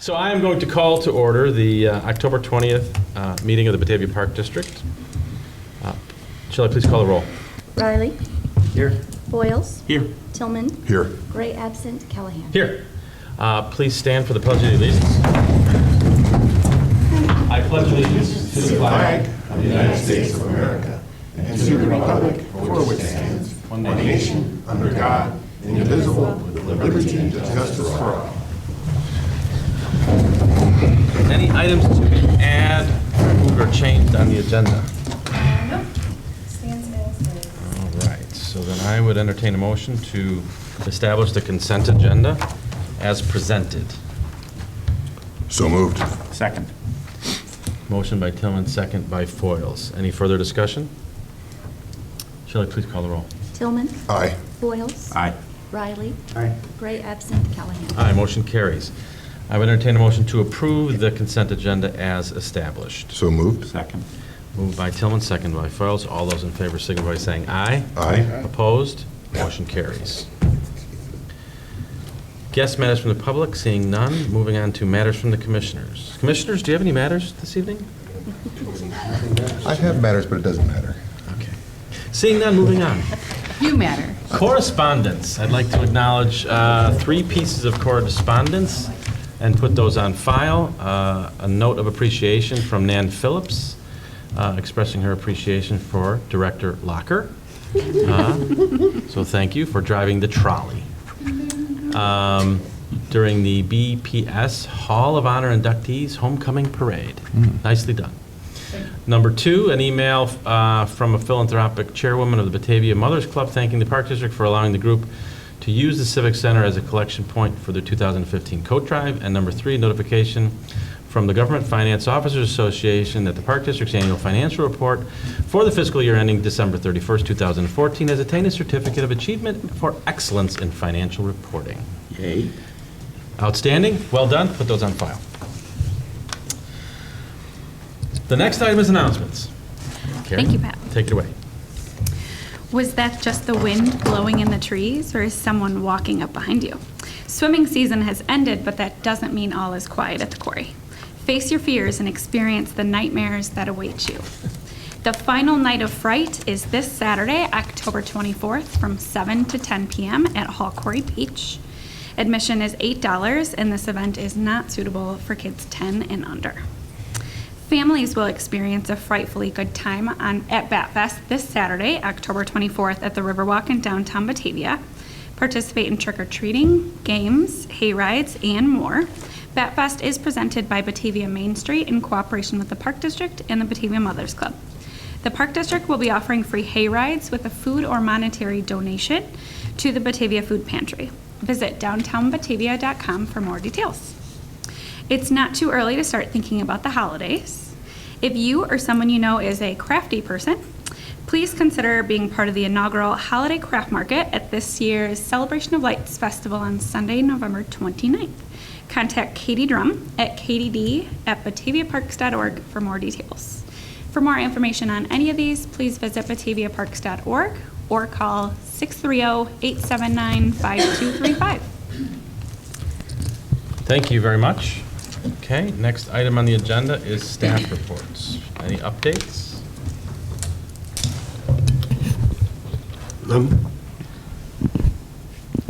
So I am going to call to order the October 20th meeting of the Batavia Park District. Shall I please call the roll? Riley. Here. Boyles. Here. Tillman. Here. Gray absent. Callahan. Here. Please stand for the Pledge of Allegiance. I pledge allegiance to the flag of the United States of America and to the republic for which it stands, one nation, under God, indivisible, with liberty and justice for all. Any items to be added, moved, or changed on the agenda? No. Stands as is. All right, so then I would entertain a motion to establish the consent agenda as presented. So moved. Second. Motion by Tillman, second by Foils. Any further discussion? Shall I please call the roll? Tillman. Aye. Boyles. Aye. Riley. Aye. Gray absent. Callahan. Aye, motion carries. I would entertain a motion to approve the consent agenda as established. So moved. Second. Moved by Tillman, second by Foils. All those in favor signify by saying aye. Aye. Opposed? Motion carries. Guest matters from the public, seeing none. Moving on to matters from the commissioners. Commissioners, do you have any matters this evening? I have matters, but it doesn't matter. Okay. Seeing none, moving on. You matter. Correspondence. I'd like to acknowledge 3 pieces of correspondence and put those on file. A note of appreciation from Nan Phillips, expressing her appreciation for Director Locker. So thank you for driving the trolley. During the BPS Hall of Honor inductees homecoming parade. Nicely done. Number 2, an email from a philanthropic chairwoman of the Batavia Mothers Club thanking the Park District for allowing the group to use the Civic Center as a collection point for the 2015 coat drive. And number 3, notification from the Government Finance Officers Association that the Park District's annual financial report for the fiscal year ending December 31st, 2014 has attained a certificate of achievement for excellence in financial reporting. Yay. Outstanding. Well done. Put those on file. The next item is announcements. Karen, Thank you, Pat. Take it away. Was that just the wind blowing in the trees, or is someone walking up behind you? Swimming season has ended, but that doesn't mean all is quiet at the quarry. Face your fears and experience the nightmares that await you. The final night of fright is this Saturday, October 24th, from 7 to 10 p.m. at Hall Quarry Beach. Admission is $8, and this event is not suitable for kids 10 and under. Families will experience a frightfully good time at Batfest this Saturday, October 24th at the Riverwalk in downtown Batavia. Participate in trick-or-treating, games, hay rides, and more. Batfest is presented by Batavia Main Street in cooperation with the Park District and the Batavia Mothers Club. The Park District will be offering free hay rides with a food or monetary donation to the Batavia Food Pantry. Visit downtownbatavia.com for more details. It's not too early to start thinking about the holidays. If you or someone you know is a crafty person, please consider being part of the inaugural Holiday Craft Market at this year's Celebration of Lights Festival on Sunday, November 29th. Contact Katie Drum at katyd@bataviaparks.org for more details. For more information on any of these, please visit bataviaparks.org or call 630-879-5235. Thank you very much. Okay, next item on the agenda is staff reports. Any updates?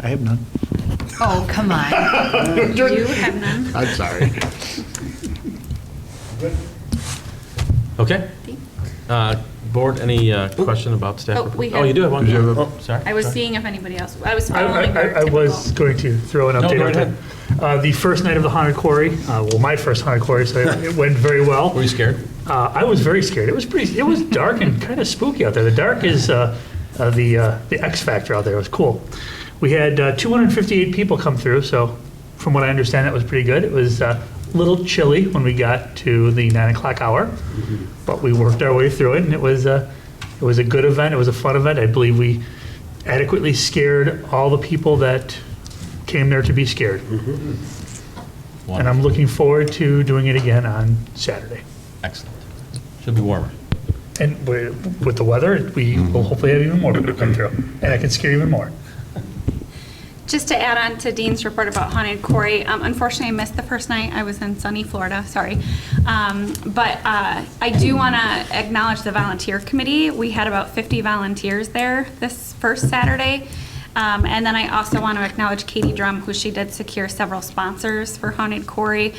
I have none. Oh, come on. You have none? I'm sorry. Okay. Board, any question about staff Oh, report? we Oh, you do have one? Did you have a- Oh, sorry. I was Sorry. seeing if anybody else, I was following your I was typical. going to throw an No, update go on that. The first night of the Haunted Quarry, my first Haunted Quarry, so it went very well. Were you scared? I was very scared. It was dark and kind of spooky out there. The dark is the X factor out there. It was cool. We had 258 people come through, so from what I understand, that was pretty good. It was a little chilly when we got to the 9 o'clock hour, but we worked our way through it, and it was a good event. It was a fun event. I believe we adequately scared all the people that came there to be scared. And I'm looking forward to doing it again on Saturday. Excellent. Should be warmer. And with the weather, we will hopefully have even more people come through, and I can scare even more. Just to add on to Dean's report about Haunted Quarry, unfortunately I missed the first night. I was in sunny Florida, sorry. But I do want to acknowledge the volunteer committee. We had about 50 volunteers there this first Saturday. And then I also want to acknowledge Katie Drum, who she did secure several sponsors for Haunted Quarry.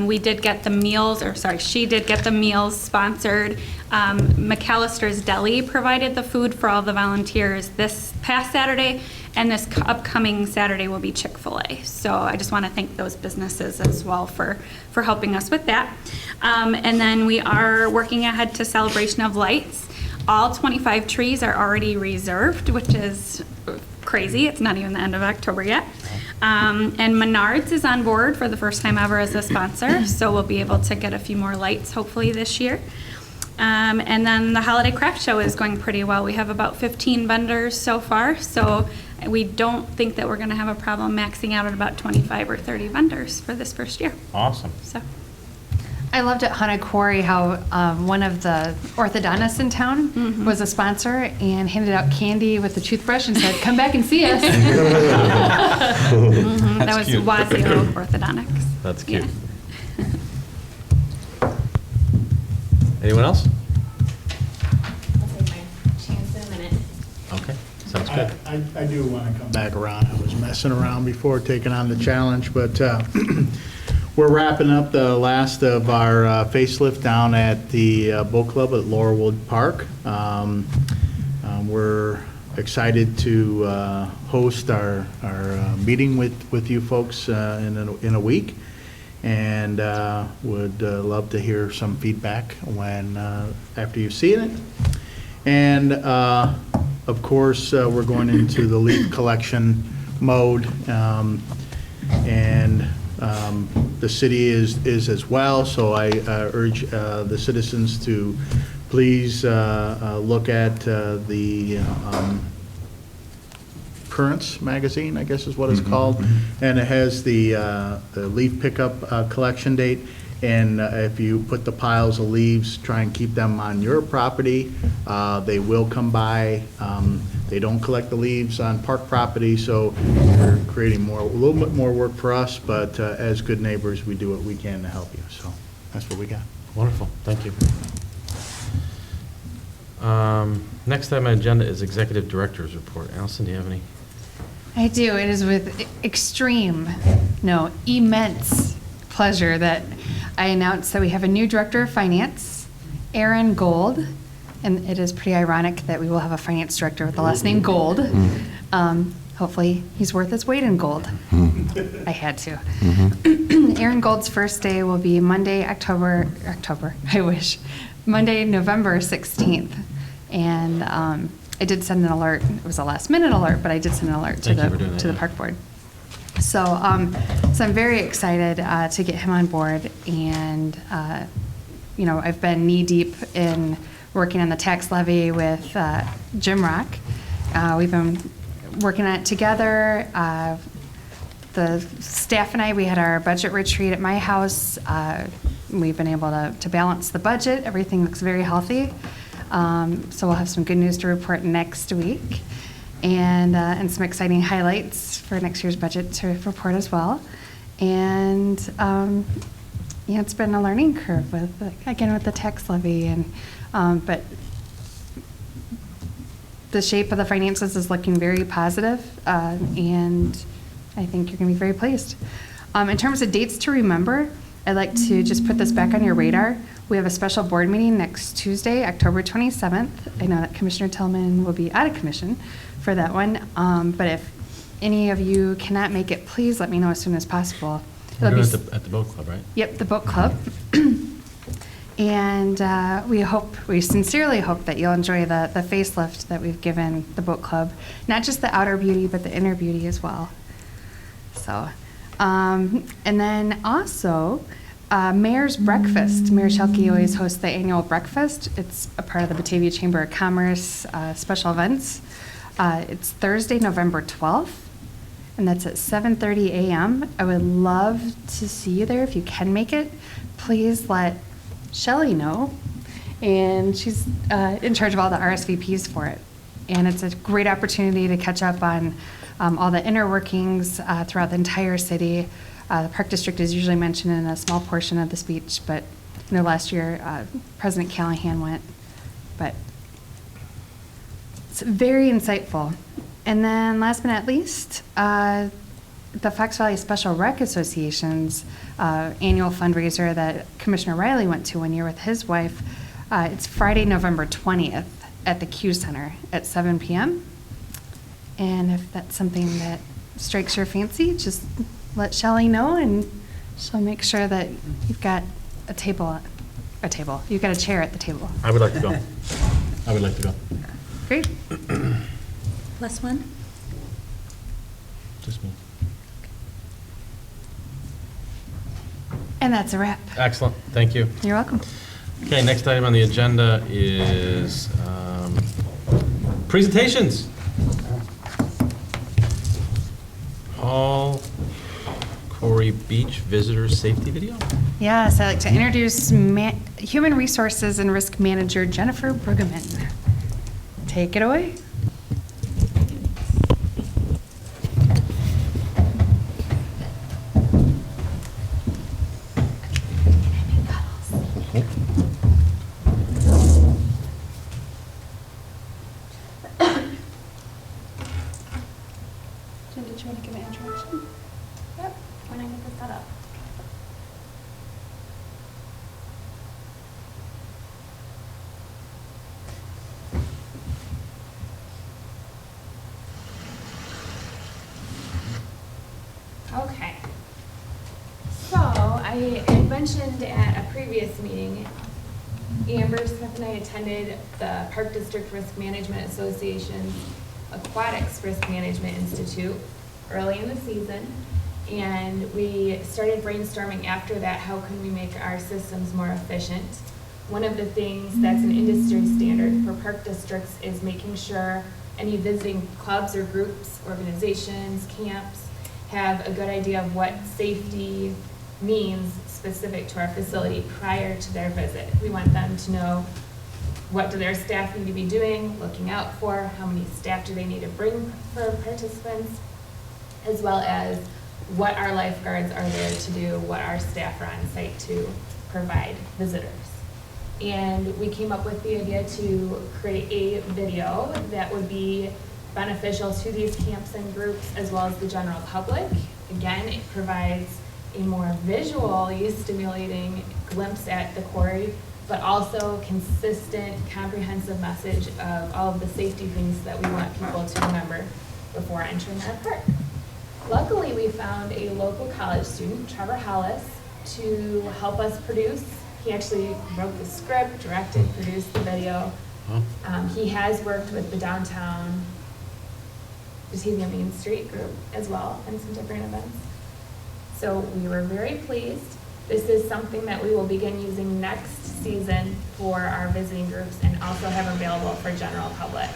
We did get the meals, she did get the meals sponsored. McAllister's Deli provided the food for all the volunteers this past Saturday, and this upcoming Saturday will be Chick-fil-A. So I just want to thank those businesses as well for helping us with that. And then we are working ahead to Celebration of Lights. All 25 trees are already reserved, which is crazy. It's not even the end of October yet. And Menards is on board for the first time ever as a sponsor, so we'll be able to get a few more lights hopefully this year. And then the Holiday Craft Show is going pretty well. We have about 15 vendors so far, so we don't think that we're going to have a problem maxing out at about 25 or 30 vendors for this first year. Awesome. So. I loved at Haunted Quarry how one of the orthodontists in town was a sponsor and handed out candy with a toothbrush and said, "Come back and see us." That was cute. Wazio Orthodontics. That's cute. Yeah. Anyone else? I'll take my chance in a minute. Okay, sounds good. I do want to come back around. I was messing around before taking on the challenge, but we're wrapping up the last of our facelift down at the boat club at Laurelwood Park. We're excited to host our meeting with you folks in a week, and would love to hear some feedback when after you've seen it. And of course, we're going into the leaf collection mode, and the city is as well, so I urge the citizens to please look at the Currents magazine, I guess is what it's called, and it has the leaf pickup collection date. And if you put the piles of leaves, try and keep them on your property. They will come by. They don't collect the leaves on park property, so we're creating a little bit more work for us, but as good neighbors, we do what we can to help you. So that's what we got. Wonderful, thank you. Next item on the agenda is Executive Director's Report. Allison, do you have any? I do. It is with immense pleasure that I announce that we have a new Director of Finance, Aaron Gold. And it is pretty ironic that we will have a finance director with the last name Gold. Hopefully, he's worth his weight in gold. I had to. Aaron Gold's first day will be Monday, Monday, November 16th. And I did send an alert. It was a last-minute alert, but I did send an alert to the park board. So, so I'm very excited to get him on board. And, I've been knee-deep in working on the tax levy with Jim Rock. We've been working on it together. The staff and we had our budget retreat at my house. We've been able to balance the budget. Everything looks very healthy. So we'll have some good news to report next week, and some exciting highlights for next year's budget to report as well. And it's been a learning curve with the tax levy, and but the shape of the finances is looking very positive, and I think you're going to be very pleased. In terms of dates to remember, I'd like to just put this back on your radar. We have a special board meeting next Tuesday, October 27th. I know that Commissioner Tillman will be out of commission for that one, but if any of you cannot make it, please let me know as soon as possible. We're doing it at the boat club, right? Yep, the boat club. And we sincerely hope that you'll enjoy the facelift that we've given the boat club, not just the outer beauty, but the inner beauty as well. So, and then also, Mayor's Breakfast. Mayor Schelke always hosts the annual breakfast. It's a part of the Batavia Chamber of Commerce special events. It's Thursday, November 12th, and that's at 7:30 a.m. I would love to see you there if you can make it. Please let Shelley know, and she's in charge of all the RSVPs for it. And it's a great opportunity to catch up on all the inner workings throughout the entire city. The Park District is usually mentioned in a small portion of the speech, but last year President Callahan went. But it's very insightful. And then last but not least, the Fox Valley Special Rec Association's annual fundraiser that Commissioner Riley went to one year with his wife. It's Friday, November 20th at the Q Center at 7 p.m. And if that's something that strikes your fancy, just let Shelley know, and she'll make sure that you've got a table. You've got a chair at the table. I would like to go. I would like to go. Great. Plus one? Just me. And that's a wrap. Excellent. Thank you. You're welcome. Okay, next item on the agenda is presentations. Hall Quarry Beach Visitor Safety Video. Yes, I'd like to introduce Human Resources and Risk Manager Jennifer Brueggemann. Take it away. Jen, did you want to give an introduction? Yep, when I get this set up. Okay. So, I had mentioned at a previous meeting, Amber Smith and I attended the Park District Risk Management Association's Aquatics Risk Management Institute early in the season. And we started brainstorming after that, how can we make our systems more efficient? One of the things that's an industry standard for park districts is making sure any visiting clubs or groups, organizations, camps, have a good idea of what safety means specific to our facility prior to their visit. We want them to know what do their staff need to be doing, looking out for, how many staff do they need to bring for participants, as well as what our lifeguards are there to do, what our staff are on site to provide visitors. And we came up with the idea to create a video that would be beneficial to these camps and groups as well as the general public. Again, it provides a more visually stimulating glimpse at the quarry, but also consistent, comprehensive message of all of the safety things that we want people to remember before entering our park. Luckily, we found a local college student, Trevor Hollis, to help us produce. He actually wrote the script, directed, produced the video. He has worked with the downtown Batavia Main Street group as well in some different events. So we were very pleased. This is something that we will begin using next season for our visiting groups and also have available for general public.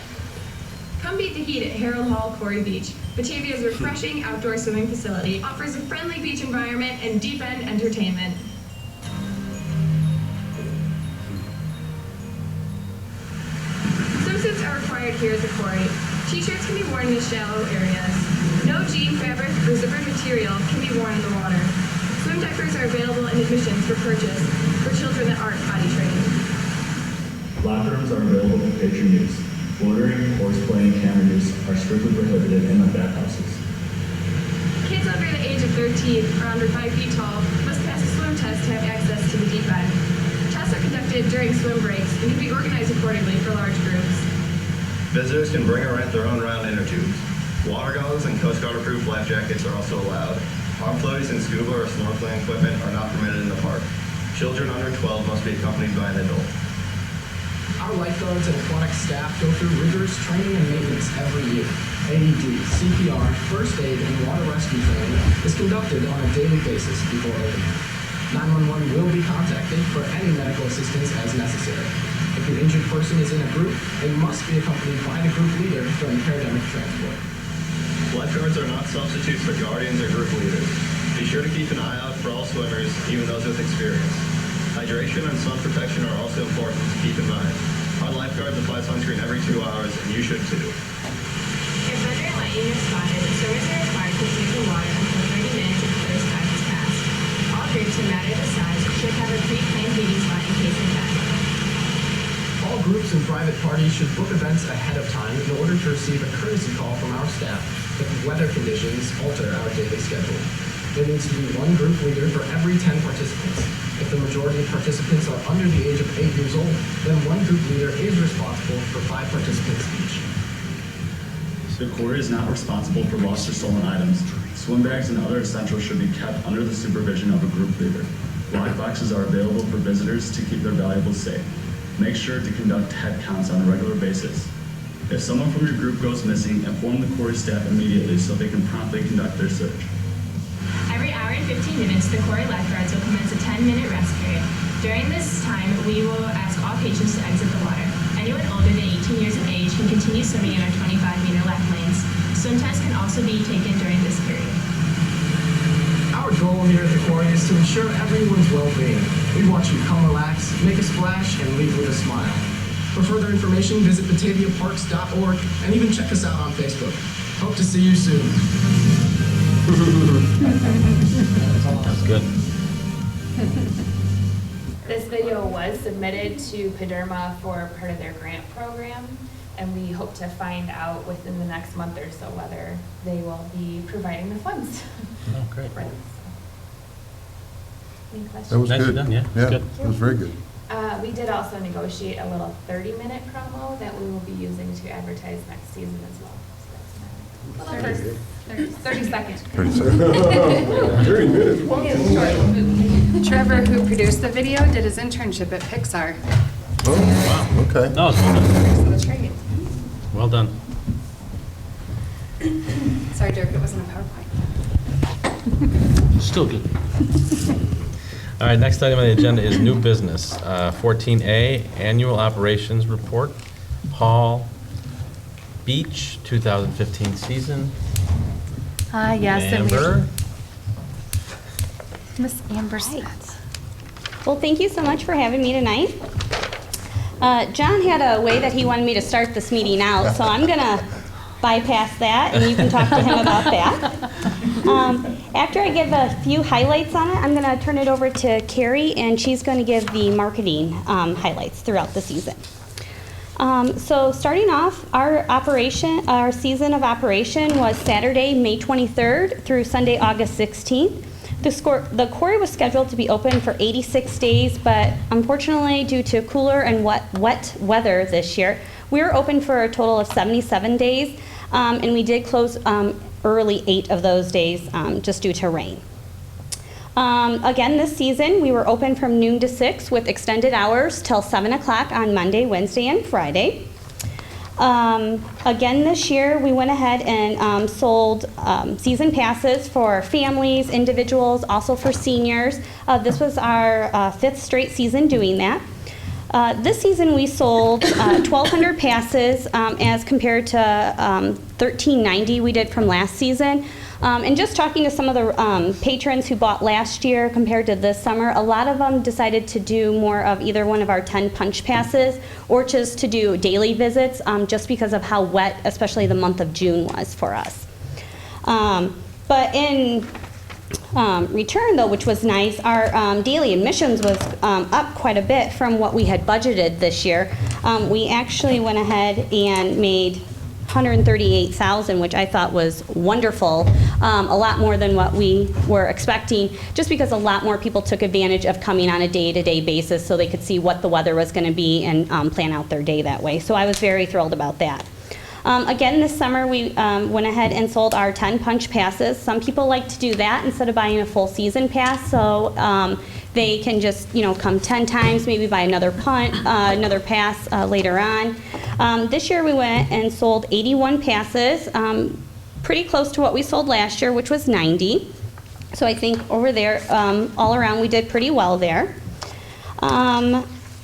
Come beat the heat at Harold Hall Quarry Beach. Batavia's refreshing outdoor swimming facility offers a friendly beach environment and deep end entertainment. Swimsuits are required here at the quarry. T-shirts can be worn in the shallow areas. No jean fabric or zippered material can be worn in the water. Swim diapers are available in admissions for purchase for children that aren't potty trained. Locker rooms are available for patron use. Loitering, horseplay, and camera use are strictly prohibited in the bathhouses. Kids under the age of 13 or under 5 feet tall must pass a swim test to have access to the deep end. Tests are conducted during swim breaks and can be organized accordingly for large groups. Visitors can bring or rent their own round inner tubes. Water goggles and Coast Guard approved life jackets are also allowed. Arm floaties and scuba or snorkeling equipment are not permitted in the park. Children under 12 must be accompanied by an adult. Our lifeguards and aquatic staff go through rigorous training and maintenance every year. AED, CPR, first aid, and water rescue training is conducted on a daily basis before opening. 911 will be contacted for any medical assistance as necessary. If an injured person is in a group, they must be accompanied by the group leader during paramedic transport. Lifeguards are not substitutes for guardians or group leaders. Be sure to keep an eye out for all swimmers, even those with experience. Hydration and sun protection are also important to keep in mind. Our lifeguards apply sunscreen every 2 hours, and you should too. Here's my lane. and if spotted, swimmers are required to clear the water until 30 minutes of the first time has passed. All groups, no matter the size, should have a pre-planned meeting spot in case of that. All groups and private parties should book events ahead of time in order to receive a courtesy call from our staff if weather conditions alter our daily schedule. There needs to be one group leader for every 10 participants. If the majority of participants are under the age of 8 years old, then one group leader is responsible for 5 participants each. The quarry is not responsible for lost or stolen items. Swim bags and other essentials should be kept under the supervision of a group leader. Lock boxes are available for visitors to keep their valuables safe. Make sure to conduct head counts on a regular basis. If someone from your group goes missing, inform the quarry staff immediately so they can promptly conduct their search. Every hour and 15 minutes, the quarry lifeguards will commence a 10-minute rest period. During this time, we will ask all patrons to exit the water. Anyone older than 18 years of age can continue swimming in our 25-meter left lanes. Swim tests can also be taken during this period. Our goal here at the quarry is to ensure everyone's well-being. We want you to come relax, make a splash, and leave with a smile. For further information, visit bataviaparks.org and even check us out on Facebook. Hope to see you soon. That's good. This video was submitted to PDERMA for part of their grant program, and we hope to find out within the next month or so whether they will be providing the funds. Oh, great. for this. Any questions? That was Nicely good. done, yeah. Yeah, Good. it was very good. We did also negotiate a little 30-minute promo that we will be using to advertise next season as well. So that's nice. 30 seconds. 30 seconds. 30 minutes. Trevor, who produced the video, did his internship at Pixar. Oh, wow, okay. No, it's well done. So that's great. Well done. Sorry, Dirk, it wasn't a PowerPoint. Still good. All right, next item on the agenda is new business. 14A, Annual Operations Report, Hall Beach 2015 season. Yes. and we- Amber? Miss Amber Smith. Well, thank you so much for having me tonight. John had a way that he wanted me to start this meeting out, so I'm going to bypass that, and you can talk to him about that. After I give a few highlights on it, I'm going to turn it over to Carrie, and she's going to give the marketing highlights throughout the season. So starting off, our season of operation was Saturday, May 23rd through Sunday, August 16th. The quarry was scheduled to be open for 86 days, but unfortunately, due to cooler and wet weather this year, we were open for a total of 77 days, and we did close early 8 of those days just due to rain. Again, this season, we were open from noon to 6 with extended hours till 7 o'clock on Monday, Wednesday, and Friday. Again, this year, we went ahead and sold season passes for families, individuals, also for seniors. This was our 5th straight season doing that. This season, we sold 1,200 passes as compared to 1,390 we did from last season. And just talking to some of the patrons who bought last year compared to this summer, a lot of them decided to do more of either one of our 10 punch passes or just to do daily visits just because of how wet, especially the month of June was for us. But in return, though, which was nice, our daily admissions was up quite a bit from what we had budgeted this year. We actually went ahead and made $138,000, which I thought was wonderful, a lot more than what we were expecting, just because a lot more people took advantage of coming on a day-to-day basis so they could see what the weather was going to be and plan out their day that way. So I was very thrilled about that. Again, this summer we went ahead and sold our 10 punch passes. Some people like to do that instead of buying a full season pass, so they can just come 10 times, maybe buy another pass later on. This year we went and sold 81 passes, pretty close to what we sold last year, which was 90. So I think over there, all around, we did pretty well there.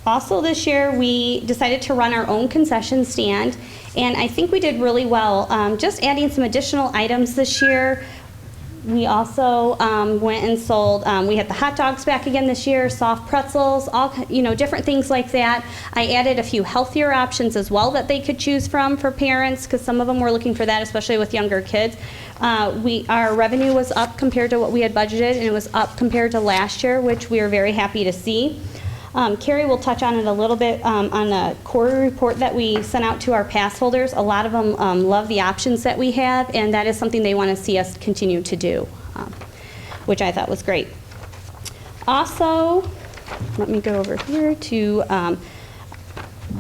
Also this year, we decided to run our own concession stand, and I think we did really well. Just adding some additional items this year, We also went and sold, we had the hot dogs back again this year, soft pretzels, all, different things like that. I added a few healthier options as well that they could choose from for parents, because some of them were looking for that, especially with younger kids. Our revenue was up compared to what we had budgeted, and it was up compared to last year, which we are very happy to see. Carrie will touch on it a little bit on the quarter report that we sent out to our pass holders. A lot of them love the options that we have, and that is something they want to see us continue to do, which I thought was great. Also, let me go over here to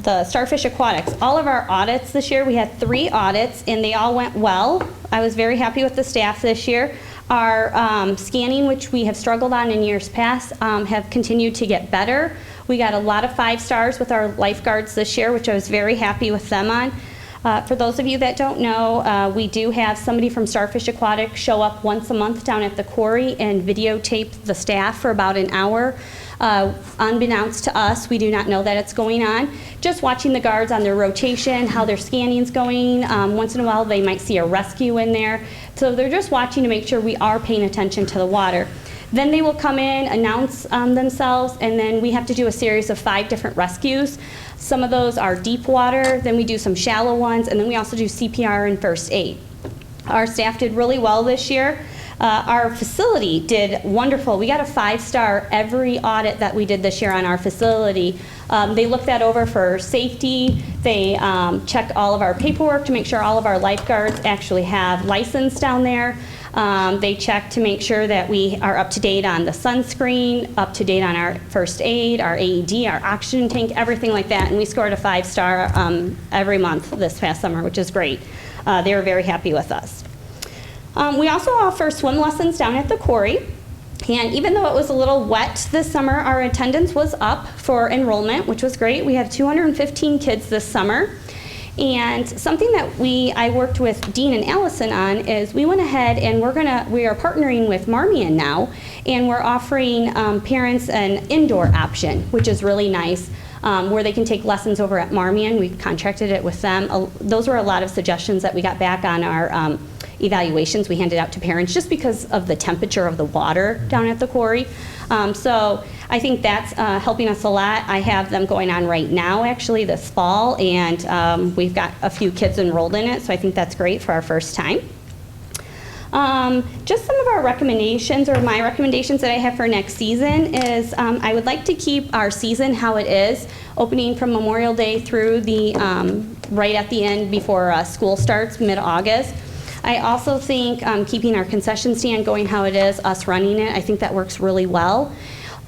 the Starfish Aquatics. All of our audits this year, we had 3 audits, and they all went well. I was very happy with the staff this year. Our scanning, which we have struggled on in years past, have continued to get better. We got a lot of 5 stars with our lifeguards this year, which I was very happy with them on. For those of you that don't know, we do have somebody from Starfish Aquatics show up once a month down at the quarry and videotape the staff for about an hour. Unbeknownst to us, we do not know that it's going on. Just watching the guards on their rotation, how their scanning's going. Once in a while, they might see a rescue in there. So they're just watching to make sure we are paying attention to the water. Then they will come in, announce themselves, and then we have to do a series of 5 different rescues. Some of those are deep water, then we do some shallow ones, and then we also do CPR and first aid. Our staff did really well this year. Our facility did wonderful. We got a 5-star every audit that we did this year on our facility. They looked that over for safety. They checked all of our paperwork to make sure all of our lifeguards actually have license down there. They checked to make sure that we are up to date on the sunscreen, up to date on our first aid, our AED, our oxygen tank, everything like that. And we scored a 5-star every month this past summer, which is great. They were very happy with us. We also offer swim lessons down at the quarry. And even though it was a little wet this summer, our attendance was up for enrollment, which was great. We had 215 kids this summer. And something that I worked with Dean and Allison on is we went ahead and we are partnering with Marmion now, and we're offering parents an indoor option, which is really nice, where they can take lessons over at Marmion. We contracted it with them. Those were a lot of suggestions that we got back on our evaluations we handed out to parents just because of the temperature of the water down at the quarry. So I think that's helping us a lot. I have them going on right now, actually, this fall, and we've got a few kids enrolled in it, so I think that's great for our first time. Just some of our recommendations, or my recommendations that I have for next season is I would like to keep our season how it is, opening from Memorial Day through the right at the end before school starts, mid-August. I also think keeping our concession stand going how it is, us running it, I think that works really well.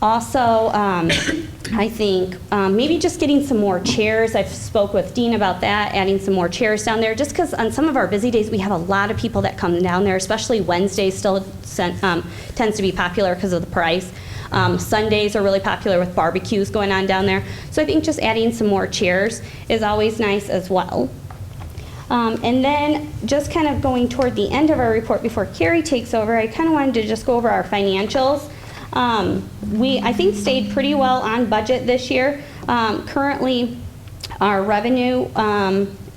Also, I think maybe just getting some more chairs. I've spoke with Dean about that, adding some more chairs down there, just because on some of our busy days we have a lot of people that come down there, especially Wednesdays still tends to be popular because of the price. Sundays are really popular with barbecues going on down there. So I think just adding some more chairs is always nice as well. And then just kind of going toward the end of our report before Carrie takes over, I kind of wanted to just go over our financials. We, I think, stayed pretty well on budget this year. Currently, our revenue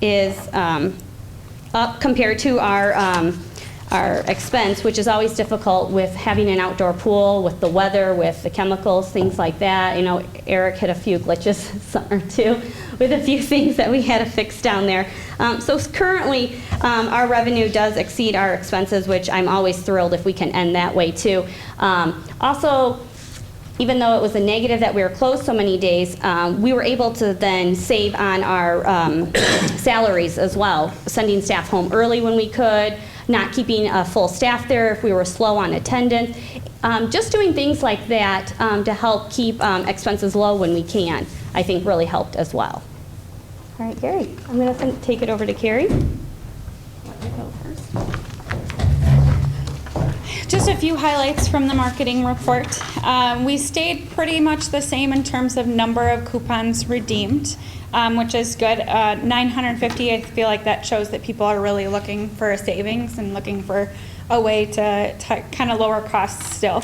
is up compared to our expense, which is always difficult with having an outdoor pool, with the weather, with the chemicals, things like that. You know, Eric hit a few glitches or two with a few things that we had to fix down there. So currently, our revenue does exceed our expenses, which I'm always thrilled if we can end that way too. Also, even though it was a negative that we were closed so many days, we were able to then save on our salaries as well, sending staff home early when we could, not keeping a full staff there if we were slow on attendance. Just doing things like that to help keep expenses low when we can, I think really helped as well. All right, Carrie, I'm going to take it over to Carrie. Let me go first. Just a few highlights from the marketing report. We stayed pretty much the same in terms of number of coupons redeemed, which is good. 950, I feel like that shows that people are really looking for a savings and looking for a way to kind of lower costs still.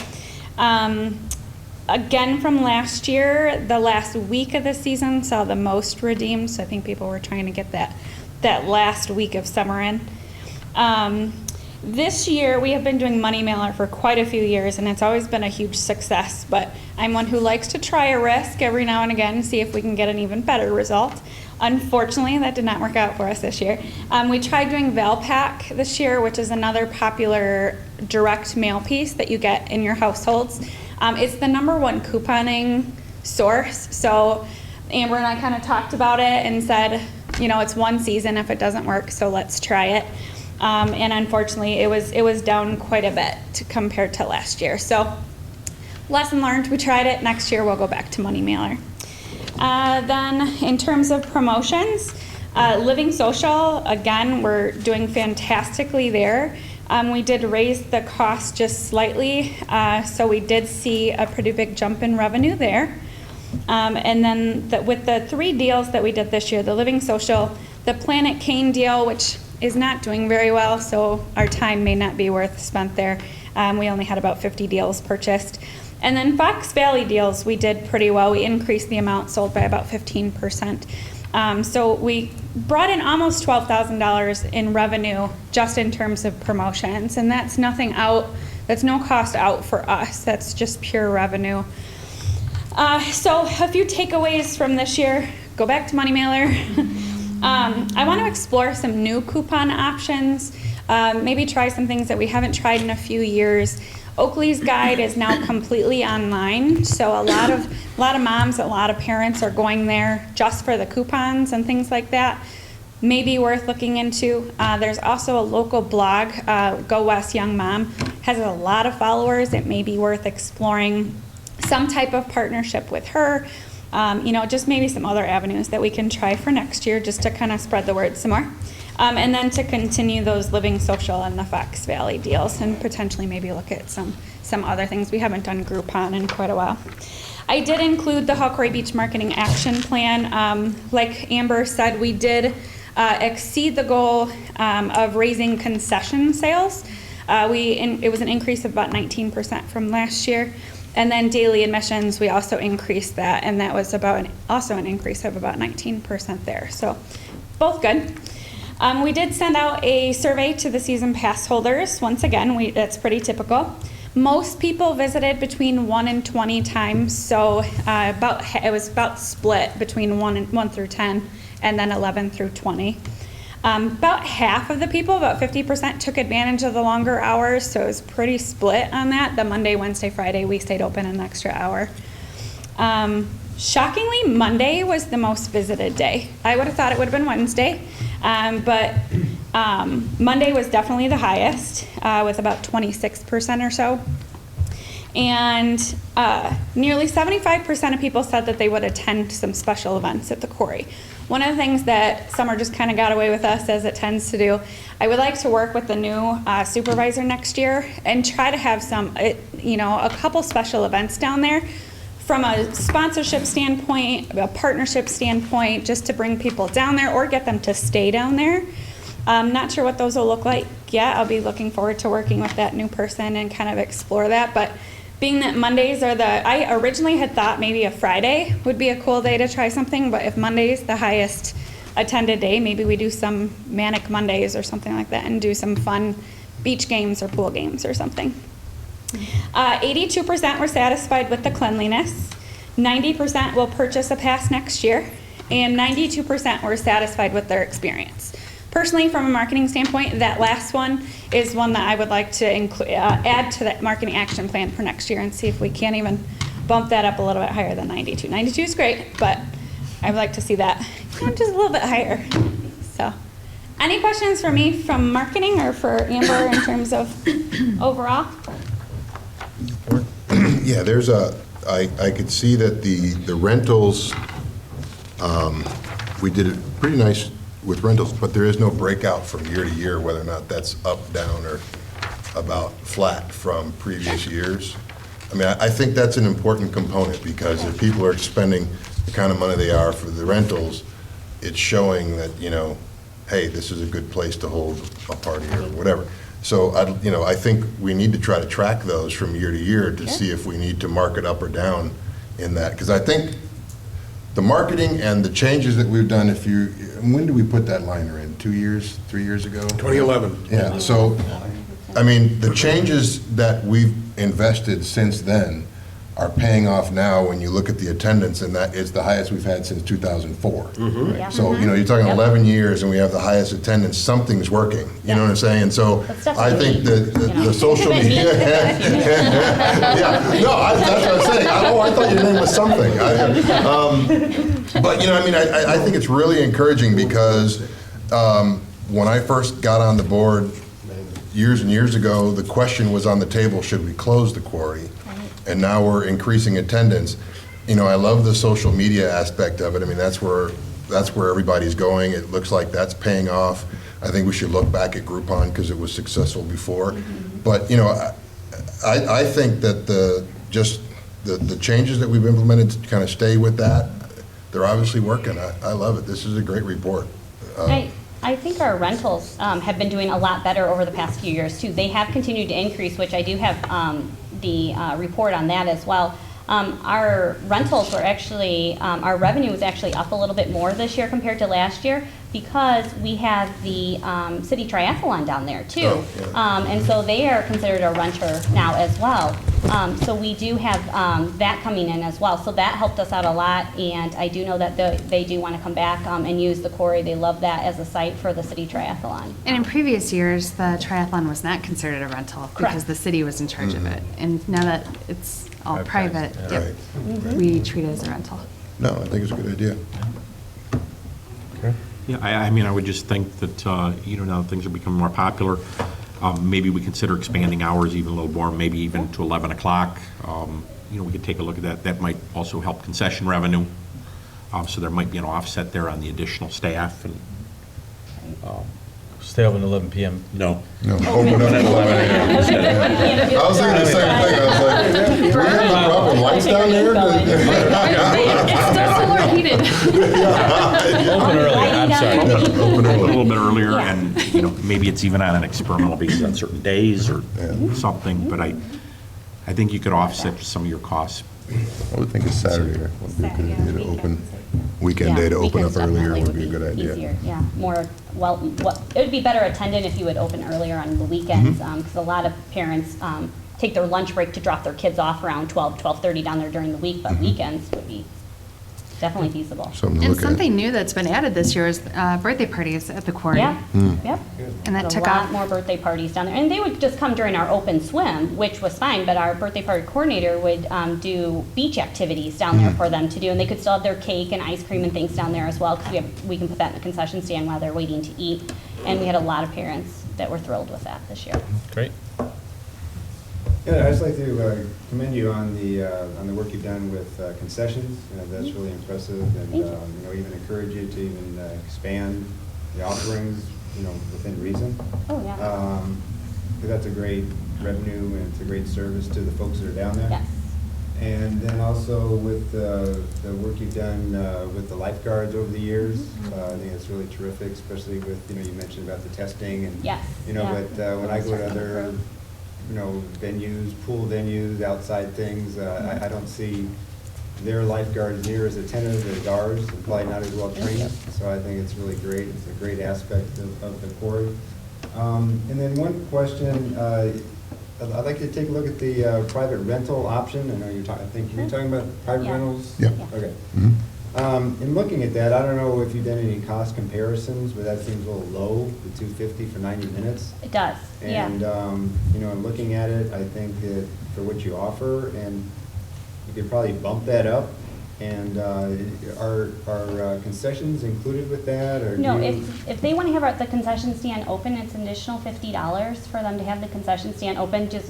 Again, from last year, the last week of the season saw the most redeemed, so I think people were trying to get that last week of summer in. This year, we have been doing Money Mailer for quite a few years, and it's always been a huge success, but I'm one who likes to try a risk every now and again, see if we can get an even better result. Unfortunately, that did not work out for us this year. We tried doing Valpak this year, which is another popular direct mail piece that you get in your households. It's the #1 couponing source, so Amber and I kind of talked about it and said, you know, it's one season if it doesn't work, so let's try it. And unfortunately, it was down quite a bit compared to last year. So, lesson learned, we tried it. Next year, we'll go back to Money Mailer. Then, in terms of promotions, Living Social, again, we're doing fantastically there. We did raise the cost just slightly, so we did see a pretty big jump in revenue there. And then with the 3 deals that we did this year, the Living Social, the Planet Cane deal, which is not doing very well, so our time may not be worth spent there. We only had about 50 deals purchased. And then Fox Valley deals, we did pretty well. We increased the amount sold by about 15%. So we brought in almost $12,000 in revenue just in terms of promotions, and that's nothing out, that's no cost out for us. That's just pure revenue. So a few takeaways from this year. Go back to Money Mailer. I want to explore some new coupon options, maybe try some things that we haven't tried in a few years. Oakley's guide is now completely online, so a lot of moms, a lot of parents are going there just for the coupons and things like that. Maybe worth looking into. There's also a local blog, Go West Young Mom, has a lot of followers. It may be worth exploring some type of partnership with her. You know, just maybe some other avenues that we can try for next year just to kind of spread the word some more. And then to continue those Living Social and the Fox Valley deals and potentially maybe look at some other things. We haven't done Groupon in quite a while. I did include the Hawkeye Beach Marketing Action Plan. Like Amber said, we did exceed the goal of raising concession sales. It was an increase of about 19% from last year. And then daily admissions, we also increased that, and that was also an increase of about 19% there. So both good. We did send out a survey to the season pass holders. Once again, that's pretty typical. Most people visited between 1 and 20 times, so it was about split between 1 through 10, and then 11 through 20. About half of the people, about 50%, took advantage of the longer hours, so it was pretty split on that. The Monday, Wednesday, Friday, we stayed open an extra hour. Shockingly, Monday was the most visited day. I would have thought it would have been Wednesday, but Monday was definitely the highest, with about 26% or so. And nearly 75% of people said that they would attend some special events at the quarry. One of the things that summer just kind of got away with us, as it tends to do, I would like to work with the new supervisor next year and try to have a couple special events down there from a sponsorship standpoint, a partnership standpoint, just to bring people down there or get them to stay down there. I'm not sure what those will look like yet. I'll be looking forward to working with that new person and kind of explore that. But being that Mondays I originally had thought maybe a Friday would be a cool day to try something, but if Monday's the highest attended day, maybe we do some Manic Mondays or something like that and do some fun beach games or pool games or something. 82% were satisfied with the cleanliness, 90% will purchase a pass next year, and 92% were satisfied with their experience. Personally, from a marketing standpoint, that last one is one that I would like to add to that marketing action plan for next year and see if we can't even bump that up a little bit higher than 92. 92 is great, but I would like to see that just a little bit higher. So, any questions for me from marketing or for Amber in terms of overall? Yeah, I could see that the rentals, we did it pretty nice with rentals, but there is no breakout from year to year, whether or not that's up, down, or about flat from previous years. I mean, I think that's an important component, because if people are spending the kind of money they are for the rentals, it's showing that, hey, this is a good place to hold a party or whatever. So, I think we need to try to track those from year to year to see if we need to mark it up or down in that. Because I think the marketing and the changes that we've done, when did we put that liner in? 2 years, 3 years ago? 2011. Yeah, so I mean, the changes that we've invested since then are paying off now when you look at the attendance, and that is the highest we've had since 2004. Yeah. So, you know, you're talking 11 years and we have the highest attendance, something's working, you know what I'm saying? And so That's I think definitely, that you know, the social media. Yeah, no, that's what I'm saying. I thought your name was something. But, you know, I mean, I think it's really encouraging because when I first got on the board years and years ago, the question was on the table, should we close the quarry? And now we're increasing attendance. You know, I love the social media aspect of it. I mean, that's where everybody's going. It looks like that's paying off. I think we should look back at Groupon because it was successful before. But, you know, I think that the changes that we've implemented to kind of stay with that, they're obviously working. I love it. This is a great report. I think our rentals have been doing a lot better over the past few years too. They have continued to increase, which I do have the report on that as well. Our rentals were actually, our revenue was actually up a little bit more this year compared to last year because we have the city triathlon down there too. Oh, yeah. And so they are considered a renter now as well. So we do have that coming in as well. So that helped us out a lot, and I do know that they do want to come back and use the quarry. They love that as a site for the city triathlon. And in previous years, the triathlon was not considered a rental because Correct. the city was in charge of it. And now that it's all private, yeah. yep, we treat it as a rental. No, I think it's a good idea. Yeah, I mean, I would just think that, you know, now that things are becoming more popular, maybe we consider expanding hours even a little more, maybe even to 11 o'clock. You know, we could take a look at that. That might also help concession revenue. So there might be an offset there on the additional staff. And Stay open 11 p.m. no. No, open up at 11 a.m. I was thinking the same thing. I was like, do we have no problem lights down there? It's still somewhere heated. Open early, I'm sorry. Open A early. little bit earlier, and, you know, maybe it's even on an experimental basis on certain days or something, but I think you could offset some of your costs. I would think a Saturday would be a good idea to open, weekend day to open up weekends earlier definitely would be a good idea. Easier, yeah, more, well, it would be better attended if you would open earlier on the weekends, because a lot of parents take their lunch break to drop their kids off around 12:30 down there during the week, but weekends would be definitely feasible. Something to And look at. something new that's been added this year is birthday parties at the quarry. Yeah, yep. And that A took lot off. more birthday parties down there. And they would just come during our open swim, which was fine, but our birthday party coordinator would do beach activities down there for them to do. And they could still have their cake and ice cream and things down there as well, because we can put that in the concession stand while they're waiting to eat. And we had a lot of parents that were thrilled with that this year. Great. Yeah, I'd just like to commend you on the work you've done with concessions. That's really impressive, and Thank you. you know, even encourage you to even expand the offerings, you know, within reason. Oh, yeah. 'Cause that's a great revenue and it's a great service to the folks that are down there. Yes. And then also with the work you've done with the lifeguards over the years, I think it's really terrific, especially with, you know, you mentioned about the testing and, Yes. you know, Yeah. but when I go to Starting to other, improve. you know, venues, pool venues, outside things, I don't see their lifeguards near as attentive as ours, and probably not as well trained. So I think it's really great. It's a great aspect of the quarry. And then one question, I'd like to take a look at the private rental option. I know I think you're talking about private Yeah. rentals? Yeah. Okay. Mhm. In looking at that, I don't know if you've done any cost comparisons, but that seems a little low, the $250 for 90 minutes. It does, yeah. And, you know, in looking at it, I think that for what you offer, and you could probably bump that up. And are concessions included with that, or? No, do you- if they want to have the concession stand open, it's an additional $50 for them to have the concession stand open, just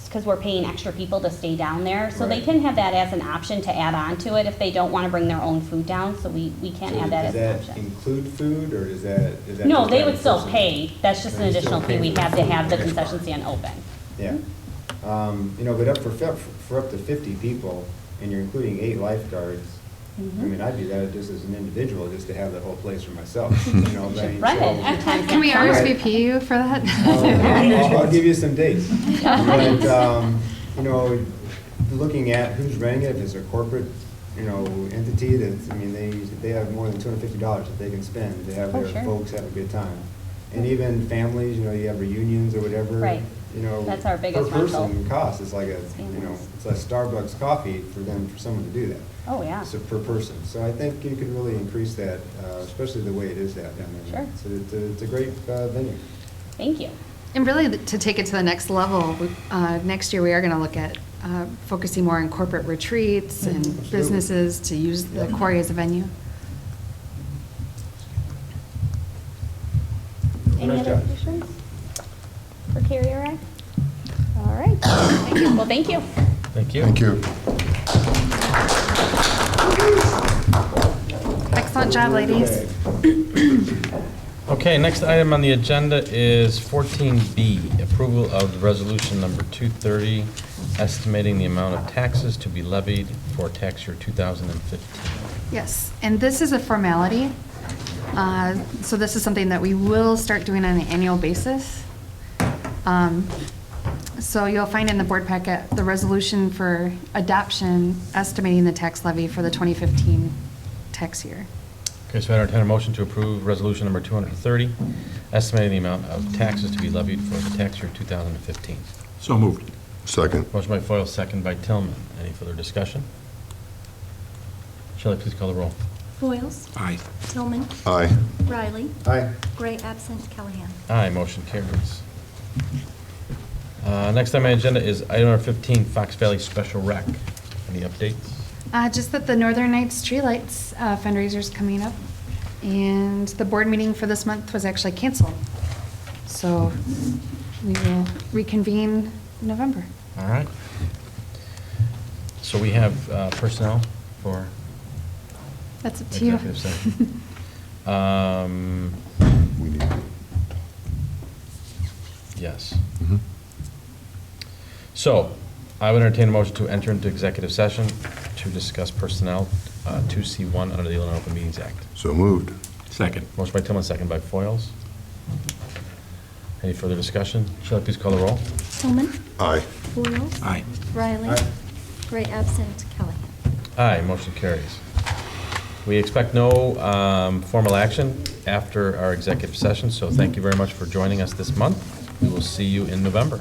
because we're paying extra people to stay down there. So they Right. can have that as an option to add on to it if they don't want to bring their own food down, so we can So add that as an Does option. that include food, or is that? No, just they that would still person? pay, that's just an They still additional fee pay we for have the to food. have the Okay. concession stand open. Yeah. You know, but for up to 50 people, and you're including 8 lifeguards, I mean, I'd do that just as an individual, just to have that whole place for myself, you know, but I mean, Rent so- it next time. Can we RSVP you for that? I'll give you some dates. But, you know, looking at who's renting it, if it's a corporate, you know, entity that's, I mean, they have more than $250 that they can spend to have Oh, their sure. folks have a good time. And even families, you know, you have reunions or whatever. Right. you know. That's our biggest Per person rental. cost, it's like a, you know, it's a Starbucks coffee for someone to do that. Oh, yeah. So per person. So I think you could really increase that, especially the way it is down there. Sure. So it's a great venue. Thank you. And really, to take it to the next level, next year we are going to look at focusing more on corporate retreats and Absolutely. businesses to use the quarry as a venue. Any Nice other job. questions for Carrie or I? All right. Thank you. Well, thank you. Thank you. Thank you. Excellent job, ladies. Okay, next item on the agenda is 14B, approval of resolution number 230, estimating the amount of taxes to be levied for tax year 2015. Yes, and this is a formality. So this is something that we will start doing on an annual basis. So you'll find in the board packet the resolution for adoption estimating the tax levy for the 2015 tax year. Okay, so I entertain a motion to approve resolution number 230, estimating the amount of taxes to be levied for the tax year 2015. So moved. Second. Motion by Foyle, second by Tillman. Any further discussion? Shelley, please call the roll. Foils, Aye. Tillman, Aye. Riley, Aye. Gray absent, Callahan. Aye, motion carries. Next on my agenda is item number 15, Fox Valley Special Rec. Any updates? Just that the Northern Nights Streetlights fundraiser's coming up, and the board meeting for this month was actually canceled. So we will reconvene in November. All right. So we have personnel for That's up to you. executive session. We need. Yes. So I would entertain a motion to enter into executive session to discuss personnel, 2C1 under the Illinois Open Meetings Act. So moved. Second. Motion by Tillman, second by Foils. Any further discussion? Shelley, please call the roll. Tillman, Aye. Foils, Aye. Riley, Aye. Gray absent, Callahan. Aye, motion carries. We expect no formal action after our executive session, so thank you very much for joining us this month. We will see you in November.